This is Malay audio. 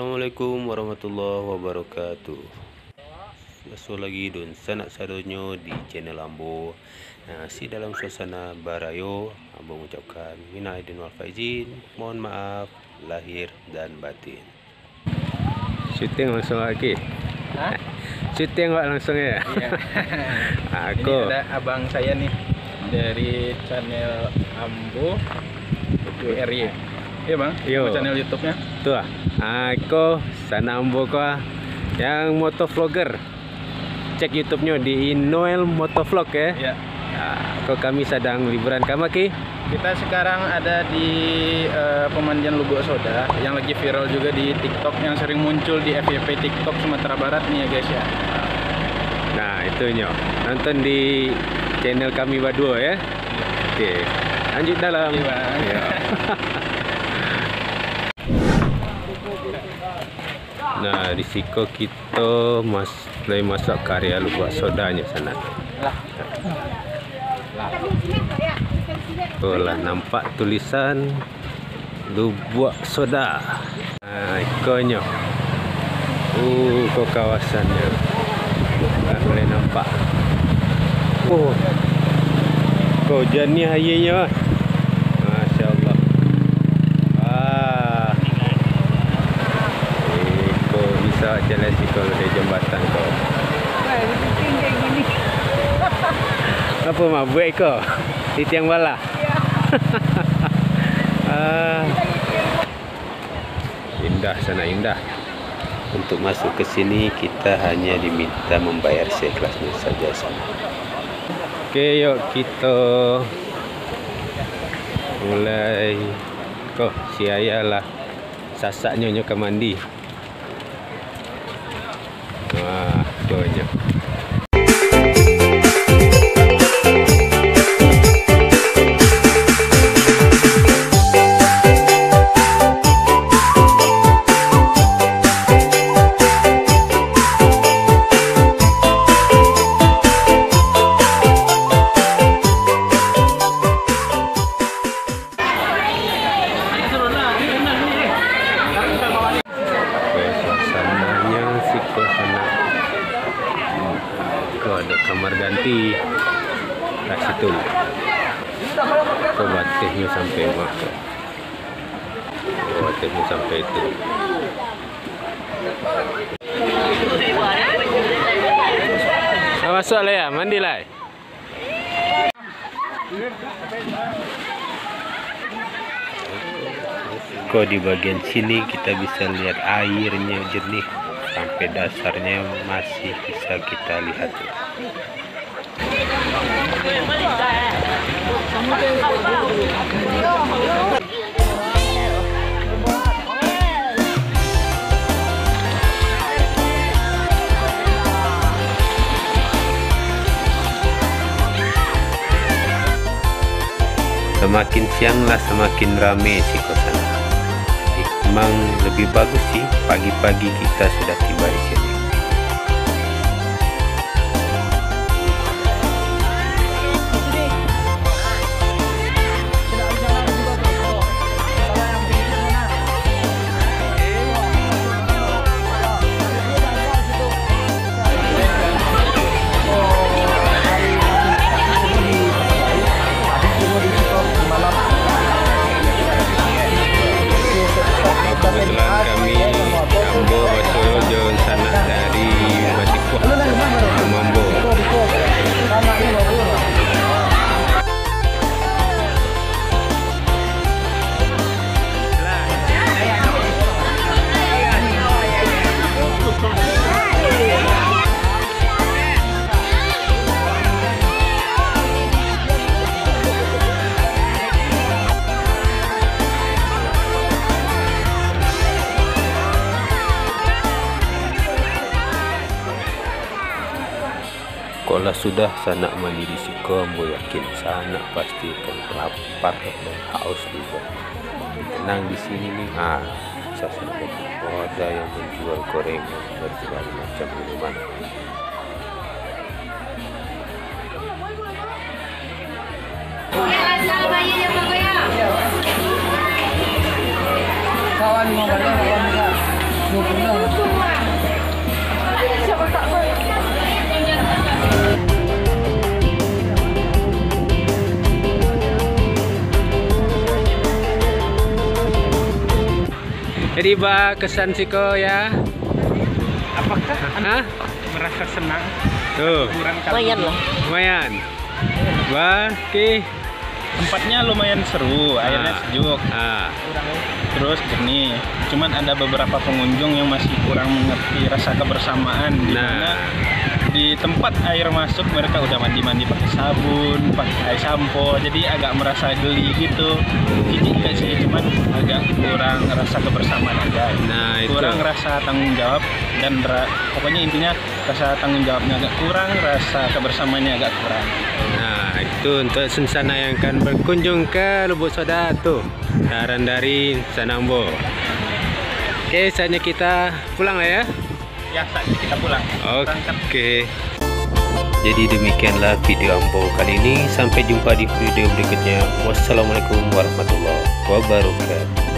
Assalamualaikum warahmatullahi wabarakatuh. Masuk lagi don sanak sadonyo di channel Ambo. Si dalam suasana barayo, Ambo mengucapkan minal aidin wal faizin, mohon maaf lahir dan batin. Syuting langsung lagi. Syuting langsung ya. Iya. Aku ini ada abang saya nih dari channel Ambo WRY. Iya bang, channel YouTube-nya. Tuh, aku sana Ambo kok yang motovlogger. Cek YouTube-nya di Noel Motovlog ya. Iya. Kok kami sedang liburan kamaki? Kita sekarang ada di pemandian Lubuk Soda yang lagi viral juga di TikTok, yang sering muncul di FYP TikTok Sumatera Barat nih ya guys ya. Nah itu nyo, nonton di channel kami berdua ya. Oke, lanjut dalam. Iya bang. Ya. Nah risiko kita mulai masuk karya Lubuk Sodanya sana. Lah nampak tulisan Lubuk Soda. Nah ikonnya. Kok kawasannya. Nah, boleh nampak. Kok jernih airnya. Masya Allah. Kok bisa jalan sih kalau ada jembatan kau. Apa mah buat kau di tiang bala? Indah sana, indah. Untuk masuk ke sini kita hanya diminta membayar seikhlasnya saja sana. Oke, yuk kita mulai. Kok si ayah lah sasaknya ke mandi. Wah, doanya. Ada kamar ganti kat situ. Batihnya sampai maka. Batihnya sampai itu. Masuk lah ya, mandi lah. Kok di bagian sini kita bisa lihat airnya jernih. Sampai dasarnya masih bisa kita lihat. Semakin sianglah semakin ramai sih kosan. Memang lebih bagus sih pagi-pagi kita sudah tiba di sini. Kebetulan kami Ambo Basoro jalan sana dari Masikuah Mambo. Kalau sudah sanak mandi di siko, Ambo yakin sanak pasti akan lapar dan haus juga. Tenang di sini nih. Suasana ada yang menjual gorengan berbagai macam minuman. Kawan mau Jadi bah kesan Siko ya. Apakah Hah? merasa senang? Tuh, Kurang Lumayan lah. lumayan. Bah, oke. Tempatnya lumayan seru, airnya sejuk, terus jernih. Cuman ada beberapa pengunjung yang masih kurang mengerti rasa kebersamaan. Di mana di tempat air masuk mereka udah mandi-mandi pakai sabun, pakai sampo, jadi agak merasa geli gitu. Jadi enggak sih, cuman agak kurang rasa kebersamaan aja. Nah, itu. Kurang rasa tanggung jawab dan pokoknya intinya rasa tanggung jawabnya agak kurang, rasa kebersamaannya agak kurang. Nah, itu untuk sensana yang akan berkunjung ke Lubuk Soda tuh. Saran dari Sanambo. Oke, saatnya kita pulang lah ya. Ya, saatnya kita pulang. Oke. Jadi demikianlah video Ambo kali ini. Sampai jumpa di video berikutnya. Wassalamualaikum warahmatullahi wabarakatuh.